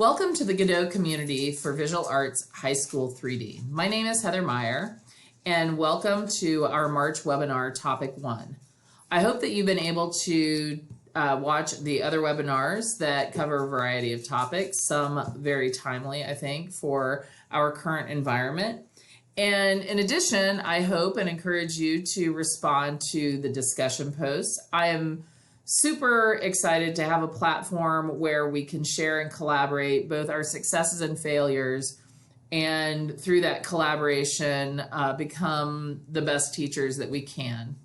Welcome to the Godot community for Visual Arts High School 3D. My name is Heather Meyer, and welcome to our March webinar, Topic 1. I hope that you've been able to watch the other webinars that cover a variety of topics, some very timely, I think, for our current environment. And in addition, I hope and encourage you to respond to the discussion posts. I am super excited to have a platform where we can share and collaborate both our successes and failures, and through that collaboration become the best teachers that we can.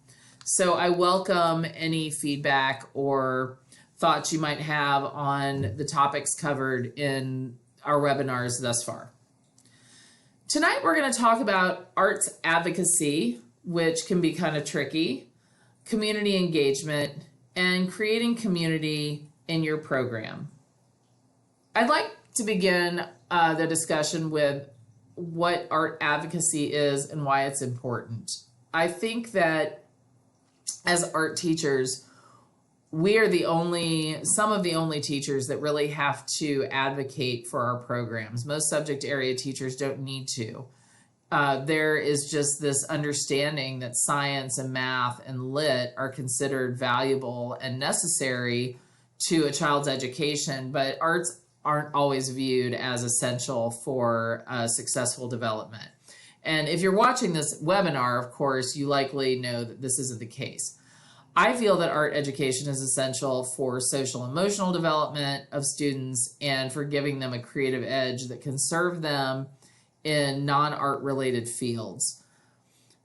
So I welcome any feedback or thoughts you might have on the topics covered in our webinars thus far. Tonight we're going to talk about arts advocacy, which can be kind of tricky, community engagement, and creating community in your program. I'd like to begin the discussion with what art advocacy is and why it's important. I think that as art teachers, we are some of the only teachers that really have to advocate for our programs. Most subject area teachers don't need to. There is just this understanding that science and math and lit are considered valuable and necessary to a child's education, but arts aren't always viewed as essential for successful development. And if you're watching this webinar, of course, you likely know that this isn't the case. I feel that art education is essential for social emotional development of students and for giving them a creative edge that can serve them in non-art related fields.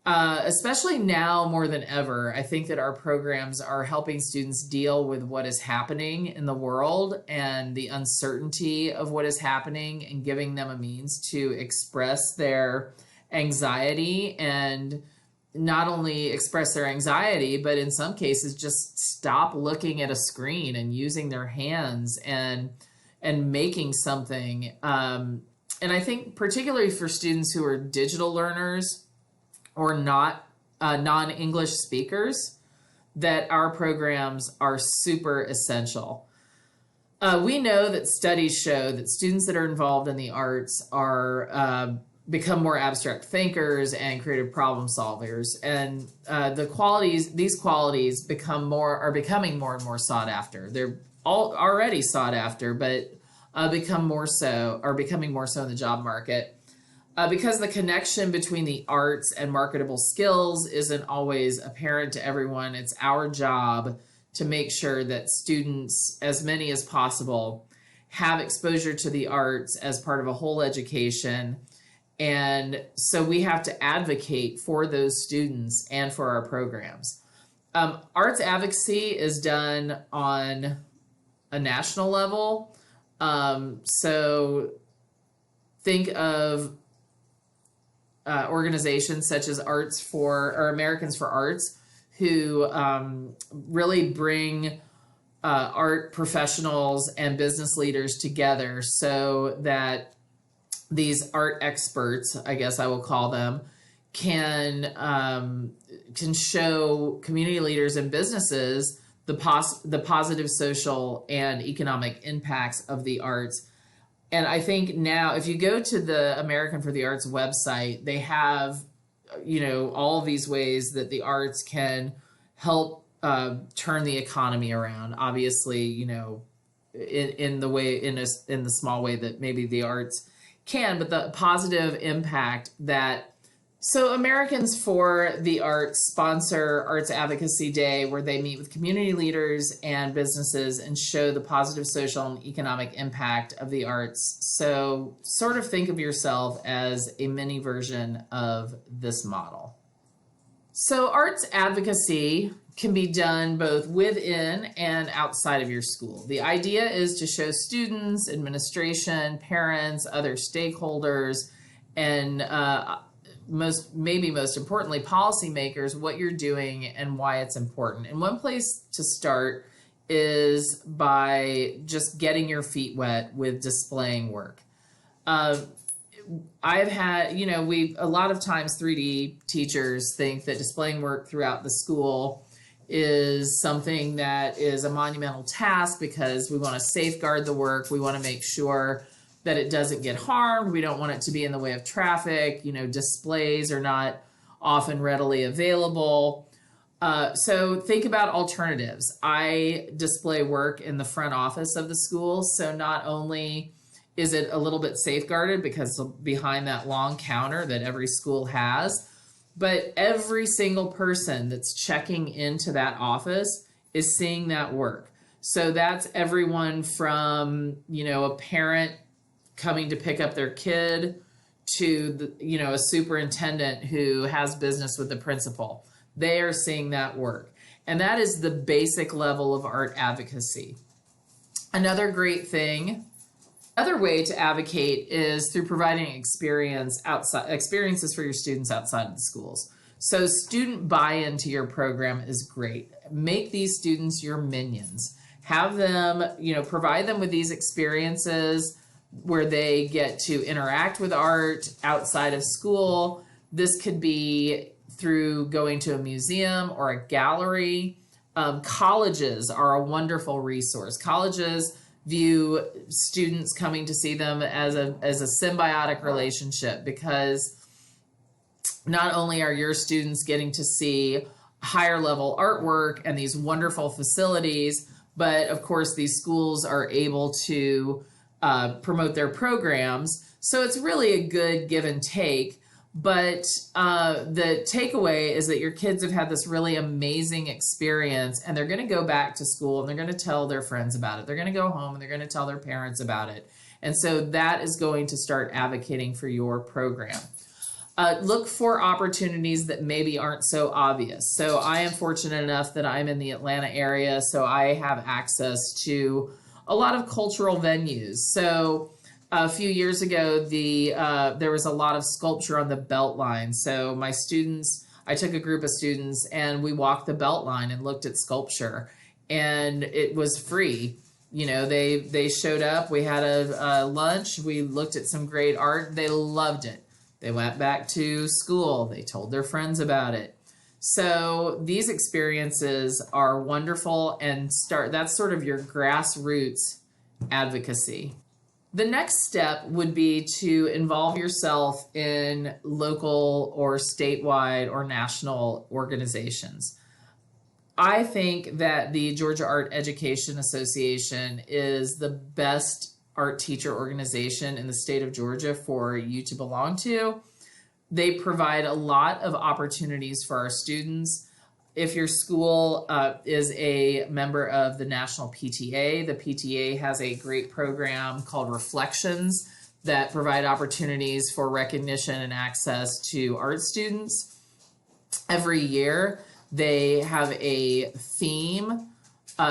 Especially now more than ever, I think that our programs are helping students deal with what is happening in the world and the uncertainty of what is happening, and giving them a means to express their anxiety, and not only express their anxiety, but in some cases just stop looking at a screen and using their hands and making something. And I think particularly for students who are digital learners or not non-English speakers, that our programs are super essential. We know that studies show that students that are involved in the arts are become more abstract thinkers and creative problem solvers, and these qualities are becoming more and more sought after. They're all already sought after, but becoming more so in the job market, because the connection between the arts and marketable skills isn't always apparent to everyone. It's our job to make sure that students, as many as possible, have exposure to the arts as part of a whole education. And so we have to advocate for those students and for our programs. Arts advocacy is done on a national level. So think of organizations such as Americans for Arts, who really bring art professionals and business leaders together so that these art experts, I guess I will call them, can show community leaders and businesses the positive social and economic impacts of the arts. And I think now, if you go to the American for the Arts website, they have, all of these ways that the arts can help turn the economy around. Obviously, in the small way that maybe the arts can, but the positive impact that. So Americans for the Arts sponsor Arts Advocacy Day, where they meet with community leaders and businesses and show the positive social and economic impact of the arts. So sort of think of yourself as a mini version of this model. So arts advocacy can be done both within and outside of your school. The idea is to show students, administration, parents, other stakeholders, and most importantly, policymakers, what you're doing and why it's important. And one place to start is by just getting your feet wet with displaying work. I've had, a lot of times 3D teachers think that displaying work throughout the school is something that is a monumental task because we want to safeguard the work. We want to make sure that it doesn't get harmed. We don't want it to be in the way of traffic. Displays are not often readily available. So think about alternatives. I display work in the front office of the school. So not only is it a little bit safeguarded because behind that long counter that every school has, but every single person that's checking into that office is seeing that work. So that's everyone from, a parent coming to pick up their kid to, a superintendent who has business with the principal. They are seeing that work. And that is the basic level of art advocacy. Another way to advocate is through providing experiences for your students outside of the schools. So student buy-in to your program is great. Make these students your minions. Have them, provide them with these experiences where they get to interact with art outside of school. This could be through going to a museum or a gallery. Colleges are a wonderful resource. Colleges view students coming to see them as a symbiotic relationship, because not only are your students getting to see higher level artwork and these wonderful facilities, but of course these schools are able to promote their programs. So it's really a good give and take. But the takeaway is that your kids have had this really amazing experience, and they're going to go back to school and they're going to tell their friends about it. They're going to go home and they're going to tell their parents about it. And so that is going to start advocating for your program. Look for opportunities that maybe aren't so obvious. So I am fortunate enough that I'm in the Atlanta area, so I have access to a lot of cultural venues. So a few years ago, there was a lot of sculpture on the Beltline. So I took a group of students and we walked the Beltline and looked at sculpture, and it was free. They showed up, we had a lunch, we looked at some great art, they loved it. They went back to school, they told their friends about it. So these experiences are wonderful, and that's sort of your grassroots advocacy. The next step would be to involve yourself in local or statewide or national organizations. I think that the Georgia Art Education Association is the best art teacher organization in the state of Georgia for you to belong to. They provide a lot of opportunities for our students. If your school is a member of the National PTA, the PTA has a great program called Reflections that provide opportunities for recognition and access to art students. Every year they have a theme.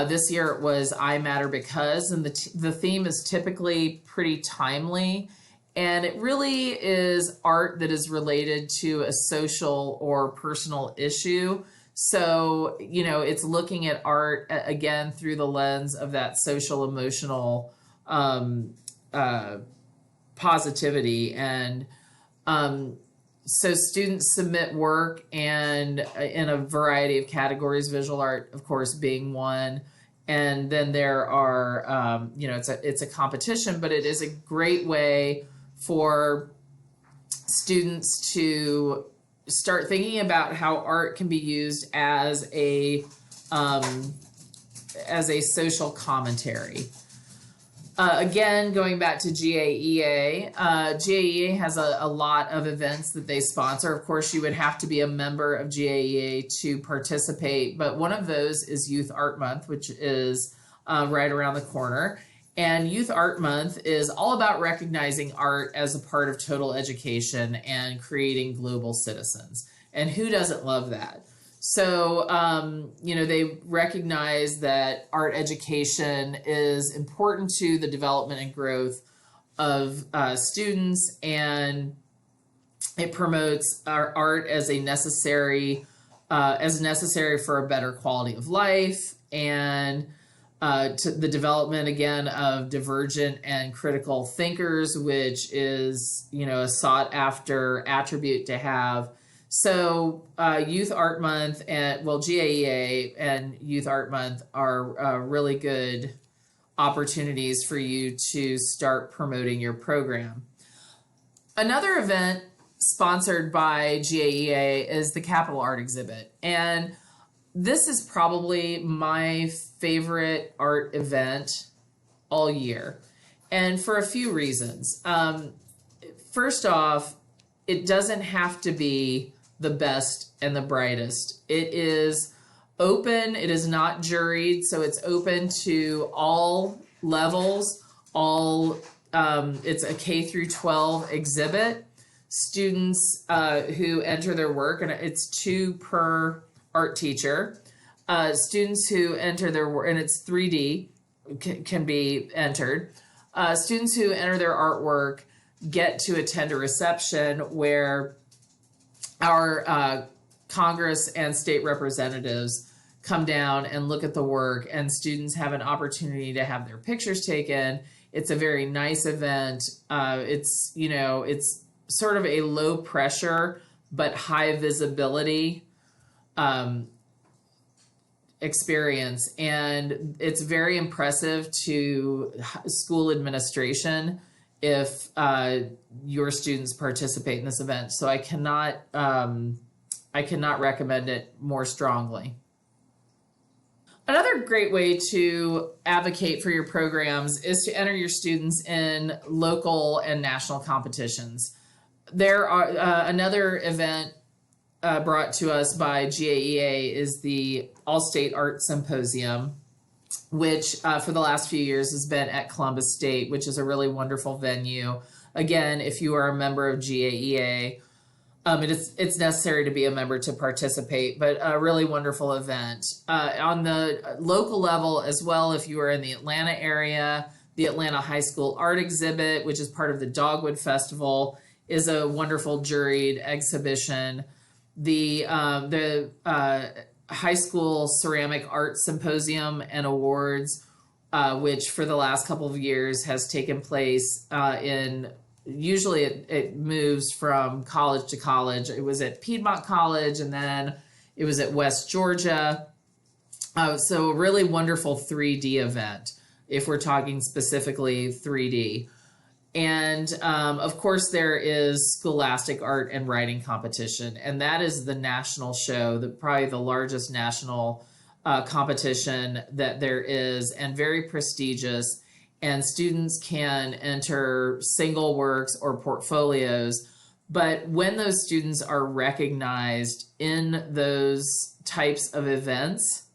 This year it was I Matter Because, and the theme is typically pretty timely. And it really is art that is related to a social or personal issue. So, it's looking at art, again, through the lens of that social, emotional positivity. And so students submit work, and in a variety of categories, visual art, of course, being one. And then there are, it's a competition, but it is a great way for students to start thinking about how art can be used as a social commentary. Again, going back to GAEA, GAEA has a lot of events that they sponsor. Of course, you would have to be a member of GAEA to participate, but one of those is Youth Art Month, which is right around the corner. And Youth Art Month is all about recognizing art as a part of total education and creating global citizens. And who doesn't love that? So, they recognize that art education is important to the development and growth of students, and it promotes our art as necessary for a better quality of life, and to the development, again, of divergent and critical thinkers, which is, a sought after attribute to have. So Youth Art Month and GAEA and Youth Art Month are really good opportunities for you to start promoting your program. Another event sponsored by GAEA is the Capital Art Exhibit. And this is probably my favorite art event all year. And for a few reasons. First off, it doesn't have to be the best and the brightest. It is open, it is not juried, so it's open to all levels, it's a K through 12 exhibit. Students who enter their work, and it's 2 per art teacher. Students who enter their work, and it's 3D, can be entered. Students who enter their artwork get to attend a reception where our Congress and state representatives come down and look at the work, and students have an opportunity to have their pictures taken. It's a very nice event. It's sort of a low pressure but high visibility experience, and it's very impressive to school administration if your students participate in this event. So I cannot recommend it more strongly. Another great way to advocate for your programs is to enter your students in local and national competitions. There are another event brought to us by GAEA is the All-State Art Symposium, which for the last few years has been at Columbus State, which is a really wonderful venue. Again, if you are a member of GAEA, it's necessary to be a member to participate, but a really wonderful event. On the local level as well, if you are in the Atlanta area, the Atlanta High School Art Exhibit, which is part of the Dogwood Festival, is a wonderful juried exhibition. The High School Ceramic Art Symposium and Awards, which for the last couple of years has taken place usually it moves from college to college. It was at Piedmont College, and then it was at West Georgia. So a really wonderful 3D event, if we're talking specifically 3D. And of course, there is Scholastic Art and Writing Competition, and that is the national show, probably the largest national competition that there is, and very prestigious. And students can enter single works or portfolios. But when those students are recognized in those types of events,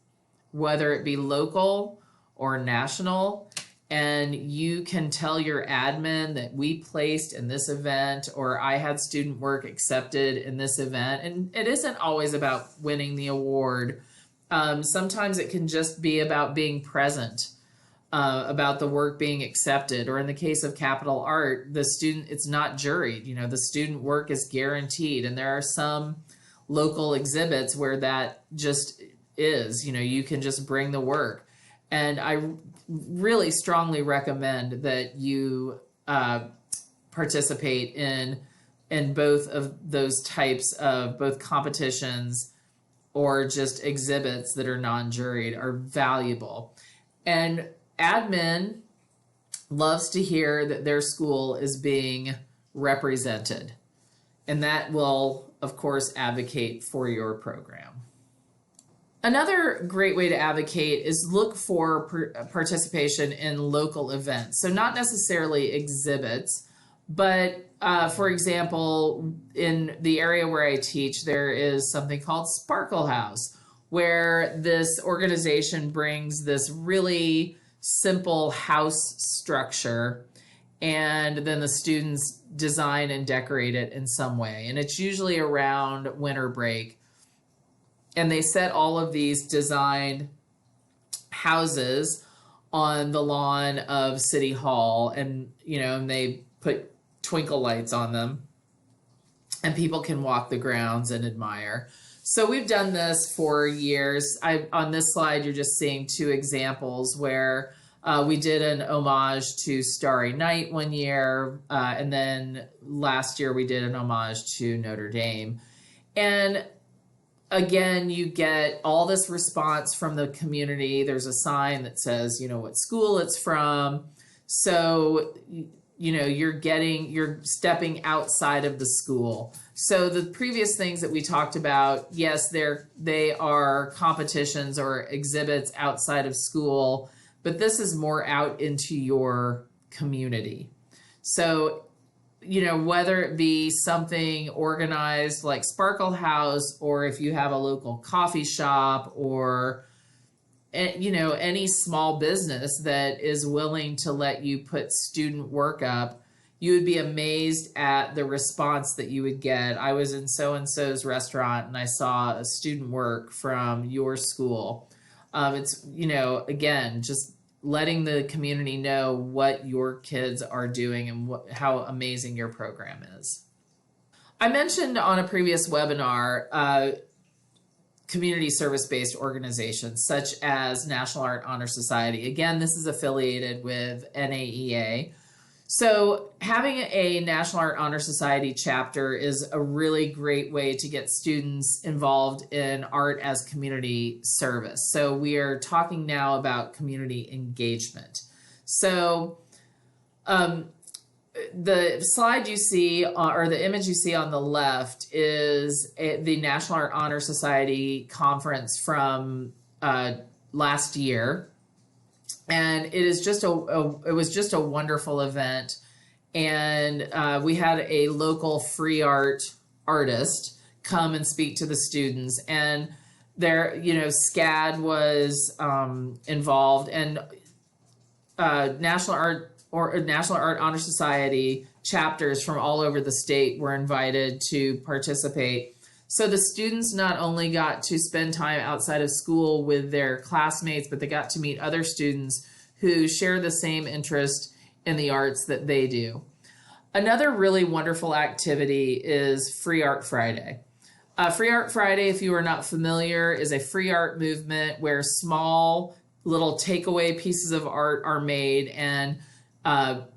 whether it be local or national, and you can tell your admin that we placed in this event, or I had student work accepted in this event, and it isn't always about winning the award. Sometimes it can just be about being present. About the work being accepted, or in the case of Capital Art, it's not juried. The student work is guaranteed, and there are some local exhibits where that just is. You can just bring the work, and I really strongly recommend that you participate in both of those types of both competitions or just exhibits that are non-juried are valuable. And admin loves to hear that their school is being represented, and that will, of course, advocate for your program. Another great way to advocate is look for participation in local events. So not necessarily exhibits, but for example, in the area where I teach, there is something called Sparkle House, where this organization brings this really simple house structure, and then the students design and decorate it in some way. And it's usually around winter break. And they set all of these designed houses on the lawn of City Hall, and and they put twinkle lights on them, and people can walk the grounds and admire. So we've done this for years. On this slide, you're just seeing 2 examples where we did an homage to Starry Night one year, and then last year we did an homage to Notre Dame. And again, you get all this response from the community. There's a sign that says, what school it's from. So, you're stepping outside of the school. So the previous things that we talked about, yes, they are competitions or exhibits outside of school, but this is more out into your community. So, whether it be something organized like Sparkle House, or if you have a local coffee shop, or any small business that is willing to let you put student work up, you would be amazed at the response that you would get. I was in so-and-so's restaurant and I saw a student work from your school. It's, again, just letting the community know what your kids are doing and how amazing your program is. I mentioned on a previous webinar, community service-based organizations such as National Art Honor Society. Again, this is affiliated with NAEA. So having a National Art Honor Society chapter is a really great way to get students involved in art as community service. So we are talking now about community engagement. So the slide you see, or the image you see on the left, is the National Art Honor Society conference from last year. And it was just a wonderful event. And we had a local free art artist come and speak to the students. And there, SCAD was involved, and National Art Honor Society chapters from all over the state were invited to participate. So the students not only got to spend time outside of school with their classmates, but they got to meet other students who share the same interest in the arts that they do. Another really wonderful activity is Free Art Friday. Free Art Friday, if you are not familiar, is a free art movement where small little takeaway pieces of art are made and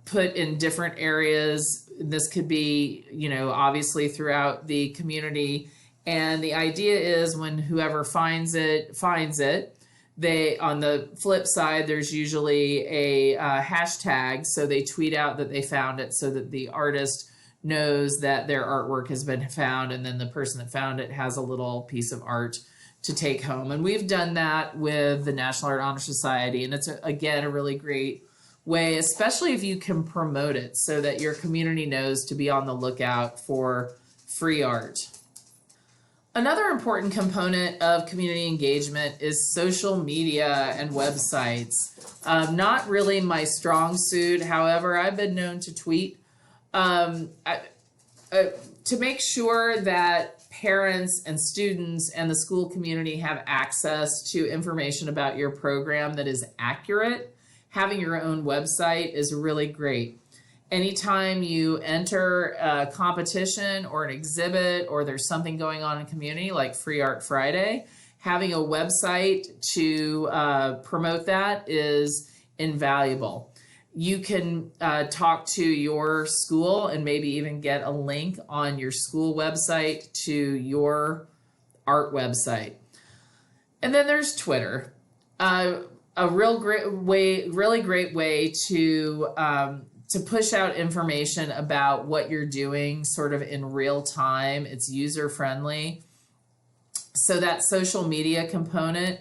put in different areas. This could be, obviously throughout the community. And the idea is when whoever finds it. On the flip side, there's usually a hashtag, so they tweet out that they found it so that the artist knows that their artwork has been found, and then the person that found it has a little piece of art to take home. And we've done that with the National Art Honor Society, and it's, again, a really great way, especially if you can promote it so that your community knows to be on the lookout for free art. Another important component of community engagement is social media and websites. Not really my strong suit. However, I've been known to tweet to make sure that parents and students and the school community have access to information about your program that is accurate. Having your own website is really great. Anytime you enter a competition or an exhibit, or there's something going on in the community like Free Art Friday, having a website to promote that is invaluable. You can talk to your school and maybe even get a link on your school website to your art website. And then there's Twitter. A really great way to push out information about what you're doing sort of in real time. It's user friendly. So that social media component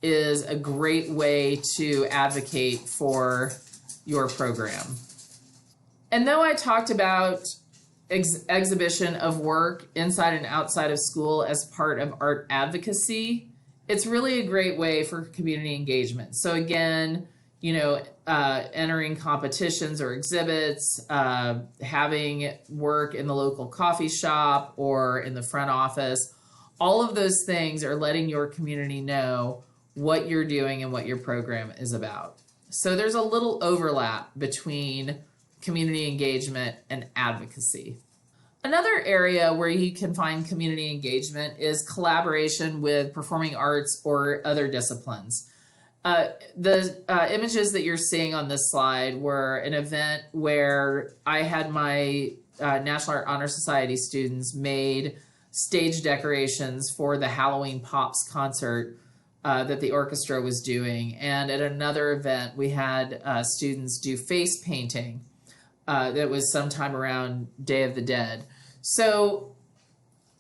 is a great way to advocate for your program. And though I talked about exhibition of work inside and outside of school as part of art advocacy, it's really a great way for community engagement. So again, entering competitions or exhibits, having work in the local coffee shop or in the front office, all of those things are letting your community know what you're doing and what your program is about. So there's a little overlap between community engagement and advocacy. Another area where you can find community engagement is collaboration with performing arts or other disciplines. The images that you're seeing on this slide were an event where I had my National Art Honor Society students made stage decorations for the Halloween Pops concert that the orchestra was doing. And at another event, we had students do face painting that was sometime around Day of the Dead. So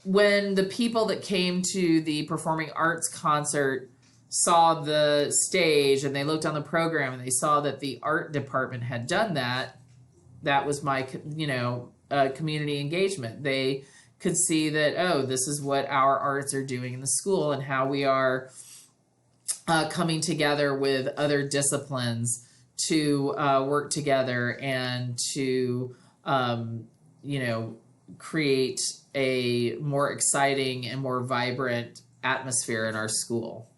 when the people that came to the performing arts concert saw the stage and they looked on the program and they saw that the art department had done that, that was my, community engagement. They could see that, oh, this is what our arts are doing in the school and how we are coming together with other disciplines to work together and to, create a more exciting and more vibrant atmosphere in our school.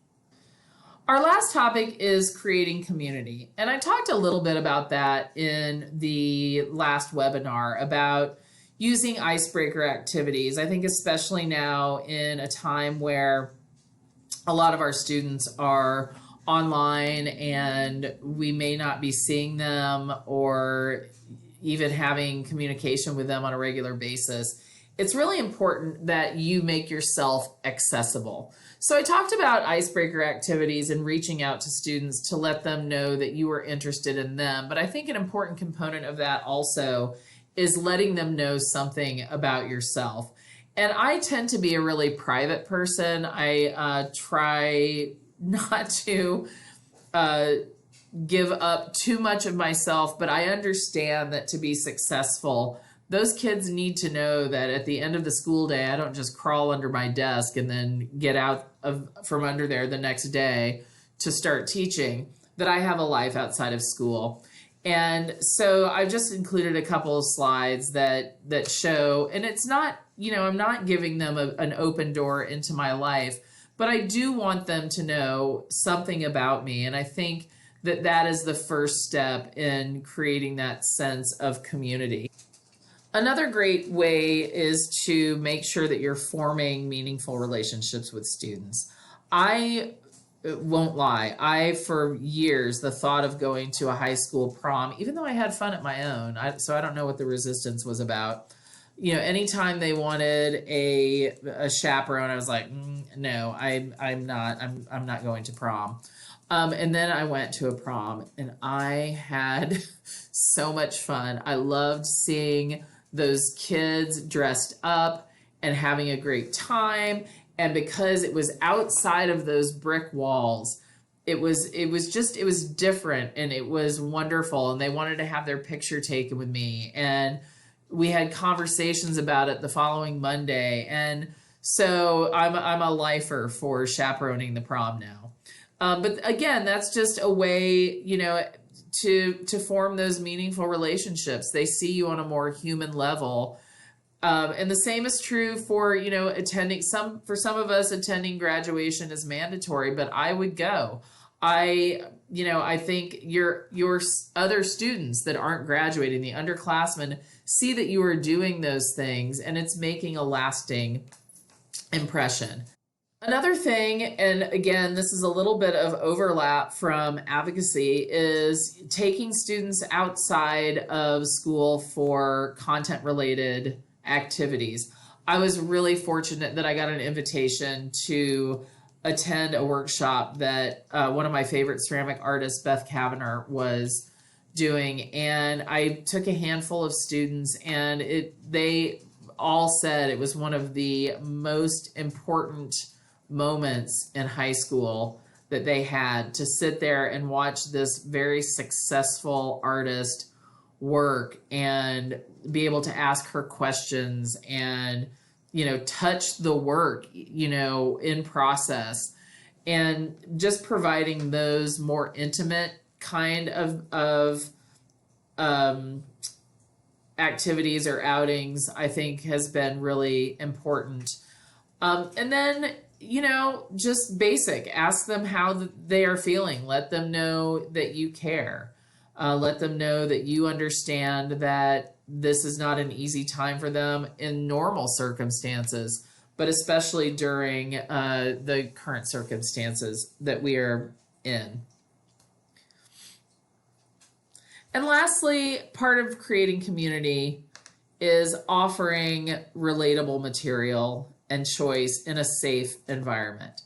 Our last topic is creating community. And I talked a little bit about that in the last webinar about using icebreaker activities. I think especially now in a time where a lot of our students are online and we may not be seeing them or even having communication with them on a regular basis, it's really important that you make yourself accessible. So I talked about icebreaker activities and reaching out to students to let them know that you are interested in them. But I think an important component of that also is letting them know something about yourself. And I tend to be a really private person. I try not to give up too much of myself, but I understand that to be successful, those kids need to know that at the end of the school day, I don't just crawl under my desk and then get out from under there the next day to start teaching, that I have a life outside of school. And so I've just included a couple of slides that show, and it's not, I'm not giving them an open door into my life, but I do want them to know something about me. And I think that is the first step in creating that sense of community. Another great way is to make sure that you're forming meaningful relationships with students. I won't lie, for years, the thought of going to a high school prom, even though I had fun at my own, so I don't know what the resistance was about. Anytime they wanted a chaperone, I was like, no, I'm not going to prom. And then I went to a prom and I had so much fun. I loved seeing those kids dressed up and having a great time. And because it was outside of those brick walls, it was different and it was wonderful. And they wanted to have their picture taken with me. And we had conversations about it the following Monday. And so I'm a lifer for chaperoning the prom now. But again, that's just a way, to form those meaningful relationships. They see you on a more human level. And the same is true for, attending for some of us, attending graduation is mandatory, but I would go. I think your other students that aren't graduating, the underclassmen, see that you are doing those things and it's making a lasting impression. Another thing, and again, this is a little bit of overlap from advocacy, is taking students outside of school for content-related activities. I was really fortunate that I got an invitation to attend a workshop that one of my favorite ceramic artists, Beth Kavanagh, was doing, and I took a handful of students, and they all said it was one of the most important moments in high school that they had, to sit there and watch this very successful artist work and be able to ask her questions and touch the work in process, and just providing those more intimate kind of activities or outings, I think has been really important. And then just basic, ask them how they are feeling. Let them know that you care. Let them know that you understand that this is not an easy time for them in normal circumstances, but especially during the current circumstances that we are in. And lastly, part of creating community is offering relatable material and choice in a safe environment.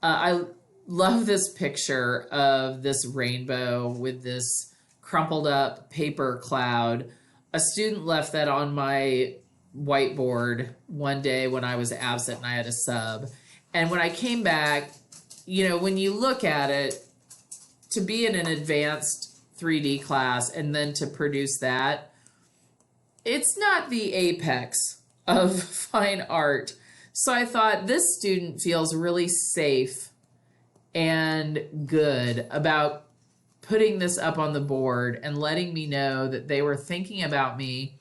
I love this picture of this rainbow with this crumpled up paper cloud. A student left that on my whiteboard one day when I was absent and I had a sub. And when I came back, you know, when you look at it, to be in an advanced 3D class and then to produce that, it's not the apex of fine art. So I thought this student feels really safe and good about putting this up on the board and letting me know that they were thinking about me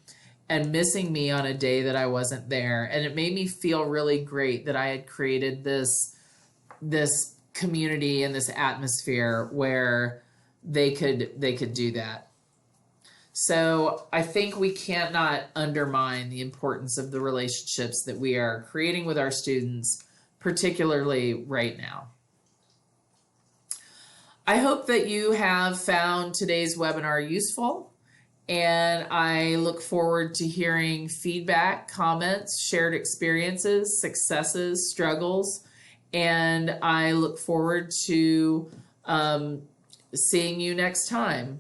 and missing me on a day that I wasn't there. And it made me feel really great that I had created this community and this atmosphere where they could do that. So I think we cannot undermine the importance of the relationships that we are creating with our students, particularly right now. I hope that you have found today's webinar useful, and I look forward to hearing feedback, comments, shared experiences, successes, struggles, and I look forward to seeing you next time.